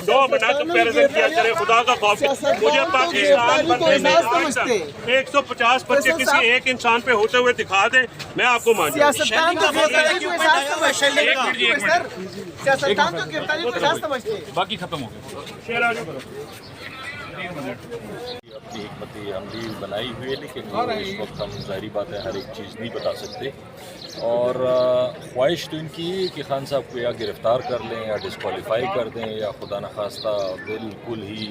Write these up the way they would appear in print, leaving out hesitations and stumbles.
No बना comparison किया करे, खुदा का खौफ है। मुझे पाकिस्तान बनने में आज तक 150 बच्चे किसी एक इंसान पे होते हुए दिखा दे, मैं आपको मान जाऊं। सियासतदान तो गिरफ्तारी को एहसास समझते हैं, सियासतदान तो गिरफ्तारी को एहसास समझते हैं। बाकी खत्म हो गया। अपनी हिकमत अमली बनाई हुई है, लेकिन इस वक्त हम ज़ाहिर बात है हर एक चीज़ नहीं बता सकते। और ख्वाहिश तो इनकी है कि खान साहब को या गिरफ़्तार कर लें या डिस्क्वालीफाई कर दें या खुदा न खास्ता बिल्कुल ही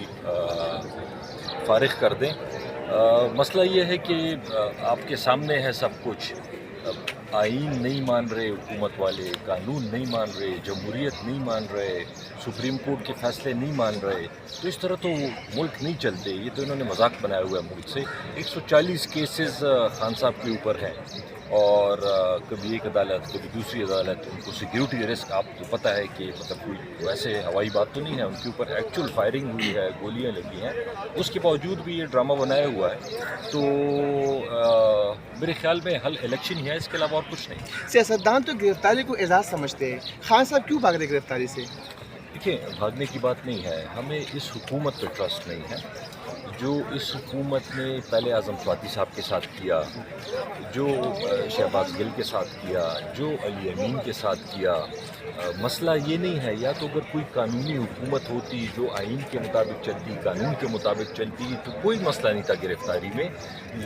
फ़ारिग कर दें। मसला ये है कि आपके सामने है सब कुछ। आइन नहीं मान रहे हुकूमत वाले, कानून नहीं मान रहे, जमहूरियत नहीं मान रहे, सुप्रीम कोर्ट के फैसले नहीं मान रहे, तो इस तरह तो मुल्क नहीं चलते। ये तो इन्होंने मजाक बनाया हुआ है मुल्क से। 140 केसेस खान साहब के ऊपर हैं और कभी एक अदालत कभी दूसरी अदालत। उनको सिक्योरिटी रिस्क आपको पता है कि मतलब कोई वैसे हवाई बात तो नहीं है, उनके ऊपर एक्चुअल फायरिंग हुई है, गोलियां लगी हैं, उसके बावजूद भी ये ड्रामा बनाया हुआ है। तो मेरे ख्याल में हल इलेक्शन ही है, इसके अलावा और कुछ नहीं। सियासतदान तो गिरफ्तारी को एजाज समझते हैं, खान साहब क्यों भाग रहे गिरफ्तारी से? देखिए, भागने की बात नहीं है, हमें इस हुकूमत पर ट्रस्ट नहीं है। जो इस हुकूमत ने पहले आज़म स्वाति साहब के साथ किया, जो शहबाज गिल के साथ किया, जो अली अमीन के साथ किया, मसला ये नहीं है। या तो अगर कोई कानूनी हुकूमत होती जो आइन के मुताबिक चलती, कानून के मुताबिक चलती, तो कोई मसला नहीं था गिरफ्तारी में।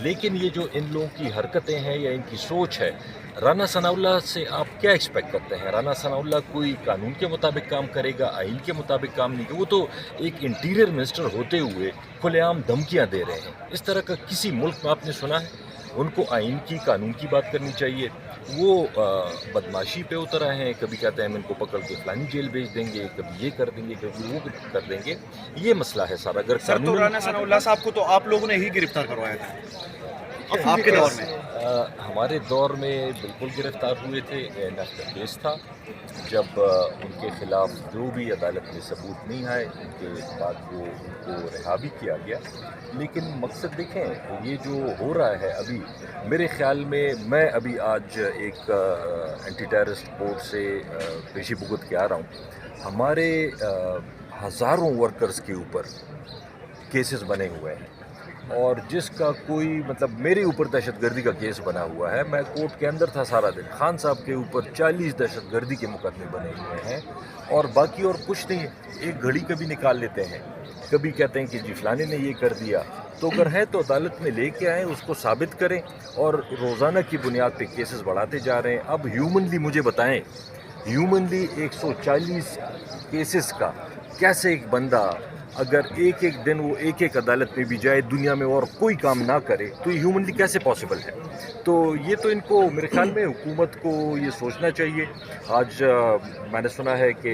लेकिन ये जो इन लोगों की हरकतें हैं या इनकी सोच है, राना सनाउल्लाह से आप क्या एक्सपेक्ट करते हैं? राना सनाउल्लाह कोई कानून के मुताबिक काम करेगा, आइन के मुताबिक काम नहीं करेगा। वो तो एक इंटीरियर मिनिस्टर होते हुए खुलेआम धमकियां दे रहे हैं। इस तरह का किसी मुल्क में आपने सुना है? उनको आइन की, कानून की बात करनी चाहिए। वो बदमाशी पे उतर आए हैं, कभी कहते हैं हम इनको पकड़ के फलानी जेल भेज देंगे, कभी ये कर देंगे, कभी वो कर देंगे। ये मसला है सारा। अगर सर, तो राना सनाउल्लाह साहब को तो आप लोगों ने ही गिरफ्तार करवाया था आपके दौर में। हमारे दौर में बिल्कुल गिरफ्तार हुए थे। एनएफ का केस था, जब उनके ख़िलाफ़ जो भी अदालत में सबूत नहीं आए, उनके बाद वो उनको रिहा भी किया गया। लेकिन मकसद देखें, ये जो हो रहा है अभी, मेरे ख़्याल में मैं अभी आज एक एंटी टेररिस्ट बोर्ड से पेशी भुगत के आ रहा हूँ। हमारे हज़ारों वर्कर्स के ऊपर केसेस बने हुए हैं और जिसका कोई मतलब मेरे ऊपर दहशतगर्दी का केस बना हुआ है। मैं कोर्ट के अंदर था सारा दिन। खान साहब के ऊपर 40 दहशतगर्दी के मुकदमे बने हुए हैं और बाकी और कुछ नहीं। एक घड़ी कभी निकाल लेते हैं, कभी कहते हैं कि जी फलाने ने ये कर दिया। तो अगर है तो अदालत में लेके आएँ, उसको साबित करें। और रोज़ाना की बुनियाद पे केसेस बढ़ाते जा रहे हैं। अब ह्यूमनली मुझे बताएं, ह्यूमनली 140 केसेस का कैसे एक बंदा, अगर एक एक दिन वो एक एक अदालत में भी जाए, दुनिया में और कोई काम ना करे, तो ये ह्यूमनली कैसे पॉसिबल है? तो ये तो इनको मेरे ख्याल में हुकूमत को ये सोचना चाहिए। आज मैंने सुना है कि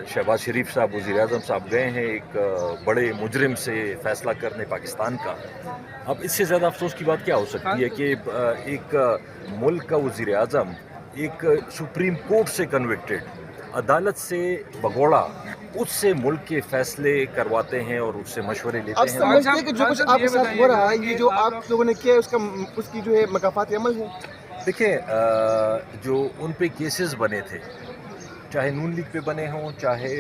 शहबाज शरीफ साहब, वज़ीर-ए-आज़म साहब गए हैं एक बड़े मुजरिम से फ़ैसला करने पाकिस्तान का। अब इससे ज़्यादा अफसोस की बात क्या हो सकती है कि एक मुल्क का वज़ीर-ए-आज़म एक सुप्रीम कोर्ट से कन्विक्टेड, अदालत से भगोड़ा, उससे मुल्क के फैसले करवाते हैं और उससे मशवरे लेते हैं। आप समझते हैं कि जो कुछ आपके साथ हो रहा है, ये जो आप लोगों ने किया है, उसकी जो है मकाफात अमल है? देखिए, जो उन पे केसेस बने थे, चाहे नून लीग पे बने हों, चाहे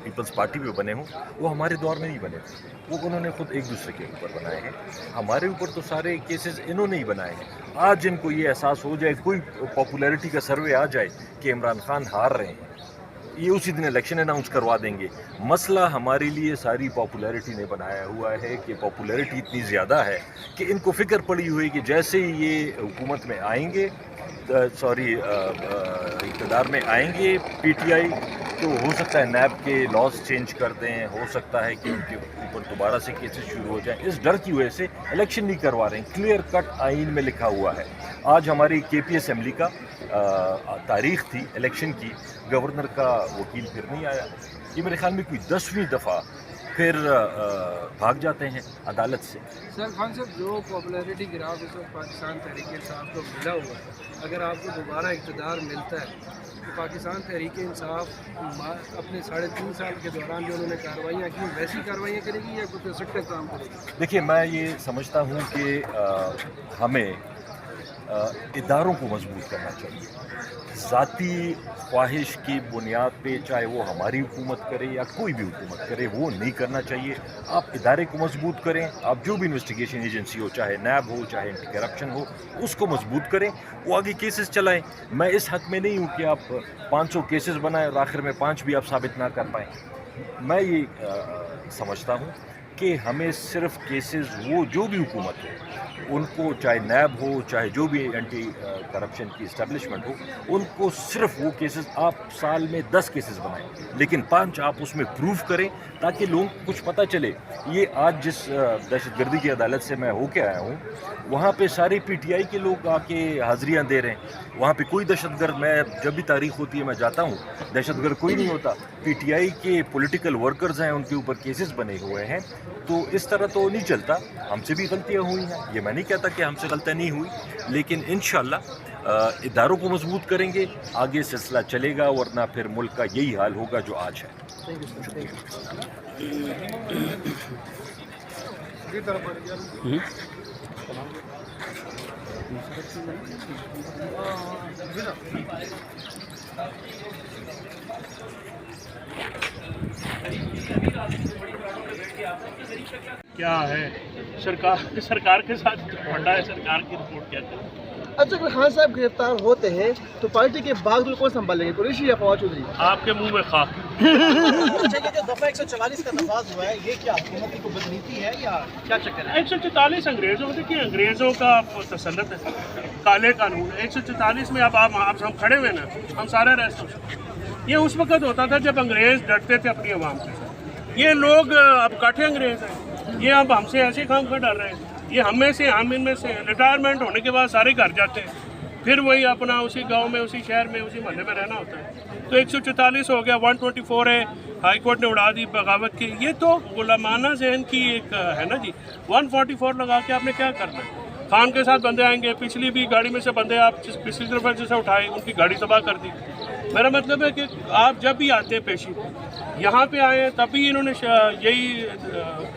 पीपल्स पार्टी पे बने हों, वो हमारे दौर में नहीं बने थे। वो उन्होंने खुद एक दूसरे के ऊपर बनाए हैं। हमारे ऊपर तो सारे केसेस इन्होंने ही बनाए हैं। आज इनको ये एहसास हो जाए, कोई पॉपुलैरिटी का सर्वे आ जाए कि इमरान खान हार रहे हैं, ये उसी दिन इलेक्शन अनाउंस करवा देंगे। मसला हमारे लिए सारी पॉपुलैरिटी ने बनाया हुआ है कि पॉपुलैरिटी इतनी ज़्यादा है कि इनको फ़िक्र पड़ी हुई कि जैसे ही ये हुकूमत में आएंगे, इक़्तिदार में आएंगे पीटीआई, तो हो सकता है नैब के लॉज चेंज कर दें, हो सकता है कि उनके ऊपर दोबारा से केसेस शुरू हो जाएं। इस डर की वजह से इलेक्शन नहीं करवा रहे हैं। क्लियर कट आइन में लिखा हुआ है। आज हमारी केपी असेंबली का तारीख थी इलेक्शन की, गवर्नर का वकील फिर नहीं आया। ये मेरे ख्याल में कोई 10वीं दफ़ा फिर भाग जाते हैं अदालत से। सर, खान साहब, जो पॉपुलैरिटी गिराव इस वक्त पाकिस्तान तहरीक इंसाफ को मिला हुआ है, अगर आपको दोबारा इक़्तिदार मिलता है तो पाकिस्तान तहरीक इंसाफ अपने 3.5 साल के दौरान जो उन्होंने कार्रवाइयाँ की, वैसी कार्रवाइयाँ करेगी या कुछ सख्त काम करेगी? देखिए, मैं ये समझता हूँ कि हमें اداروں کو مضبوط کرنا چاہیے. ذاتی خواہش کی بنیاد پہ چاہے وہ ہماری حکومت کرے یا کوئی بھی حکومت کرے وہ نہیں کرنا چاہیے. آپ ادارے کو مضبوط کریں. آپ جو بھی انویسٹیگیشن ایجنسی ہو, چاہے نیب ہو, چاہے اینٹی کرپشن ہو, اس کو مضبوط کریں. وہ آگے کیسز چلائیں. میں اس حق میں نہیں ہوں کہ آپ 500 کیسز بنائیں اور آخر میں 5 بھی آپ ثابت نہ کر پائیں. میں یہ سمجھتا ہوں کہ ہمیں صرف کیسز وہ جو بھی حکومت ہو ان کو, چاہے نیب ہو, چاہے جو بھی اینٹی کرپشن کی اسٹیبلشمنٹ ہو, ان کو صرف وہ کیسز آپ سال میں 10 کیسز بنائیں لیکن 5 آپ اس میں پروف کریں تاکہ لوگوں کو کچھ پتہ چلے. یہ آج جس دہشت گردی کی عدالت سے میں ہو کے آیا ہوں وہاں پہ سارے پی ٹی آئی کے لوگ آ کے حاضریاں دے رہے ہیں. وہاں پہ کوئی دہشت گرد, میں جب بھی تاریخ ہوتی ہے میں جاتا ہوں, دہشت گرد کوئی نہیں ہوتا. پی ٹی آئی کے پولیٹیکل ورکرز ہیں, ان کے اوپر کیسز بنے ہوئے ہیں. تو اس طرح تو نہیں چلتا. ہم سے بھی غلطیاں ہوئی ہیں, یہ میں نہیں کہتا کہ ہم سے غلطیاں نہیں ہوئی, لیکن انشاءاللہ اداروں کو مضبوط کریں گے, آگے سلسلہ چلے گا, ورنہ پھر ملک کا یہی حال ہوگا جو آج ہے. کیا ہے سرکار کے ساتھ پڑا ہے, سرکار کی رپورٹ کیا ہے. اچھا اگر خان صاحب گرفتار ہوتے ہیں تو پارٹی کے بھاگ کون سنبھالیں گے, قریشی یا فواد چودھری؟ آپ کے منہ میں خاک. اچھا یہ جو دفعہ 144 کا نفاذ ہوا ہے یہ کیا حکومت کی بدنیتی ہے یا کیا چکر ہے؟ 144 انگریزوں دیکھیے, انگریزوں کا تسلط ہے, کالے قانون. 144 میں اب ہم کھڑے ہوئے نا, ہم سارے ریسٹ ہو سکتے. یہ اس وقت ہوتا تھا جب انگریز ڈرتے تھے اپنی عوام سے. یہ لوگ اب کاٹھے انگریز ہیں, یہ اب ہم سے ایسے کام کر ڈال رہے ہیں. یہ ہم میں سے, ہم ان میں سے ریٹائرمنٹ ہونے کے بعد سارے گھر جاتے ہیں, پھر وہی اپنا اسی گاؤں میں, اسی شہر میں, اسی محلے میں رہنا ہوتا ہے. تو 144 ہو گیا, 124 ہے, ہائی کورٹ نے اڑا دی بغاوت کی. یہ تو غلامانہ ذہن کی ایک ہے نا جی. 144 لگا کے آپ نے کیا کرنا ہے؟ خان کے ساتھ بندے آئیں گے, پچھلی بھی گاڑی میں سے بندے آپ پچھلی طرف جیسے اٹھائے, ان کی گاڑی تباہ کر دی. میرا مطلب ہے کہ آپ جب بھی آتے ہیں پیشی یہاں پہ آئے تب بھی انہوں نے یہی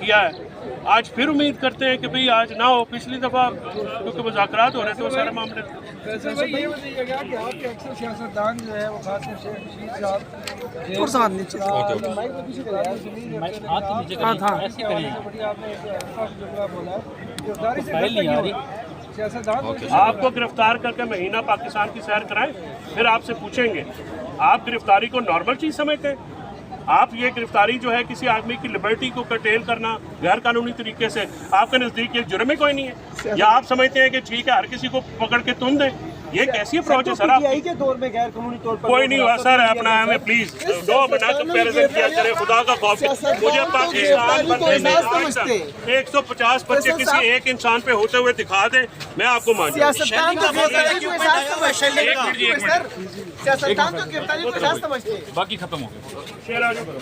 کیا ہے. آج پھر امید کرتے ہیں کہ بھئی آج نہ ہو. پچھلی دفعہ کیونکہ مذاکرات ہو رہے تھے وہ سارے معاملے. ویسے بھائی یہ بتائیے گا کہ آپ کے اکثر سیاستدان جو ہے وہ خاص طور سے رشید صاحب نیچے آپ کو گرفتار کر کے مہینہ پاکستان کی سیر کرائیں, پھر آپ سے پوچھیں گے آپ گرفتاری کو نارمل چیز سمجھتے ہیں؟ آپ یہ گرفتاری جو ہے کسی آدمی کی لبرٹی کو کرٹیل کرنا غیر قانونی طریقے سے, آپ کے نزدیک یہ جرم کوئی نہیں ہے, یا آپ سمجھتے ہیں کہ ٹھیک ہے ہر کسی کو پکڑ کے تم دیں؟ یہ کیسی اپروچ ہے سر آپ کی؟ کے دور میں غیر قانونی طور پر کوئی نہیں ہوا سر, اپنا ہمیں پلیز دو بنا کمپیریزن کیا کرے, خدا کا خوف ہے. مجھے پاکستان بننے میں 150 بچے کسی ایک انسان پہ ہوتے ہوئے دکھا دیں, میں آپ کو مان جاؤں. سیاستدان کو گرفتاری کو احساس سمجھتے ہیں. باقی ختم ہو گیا. شیر آگے کرو.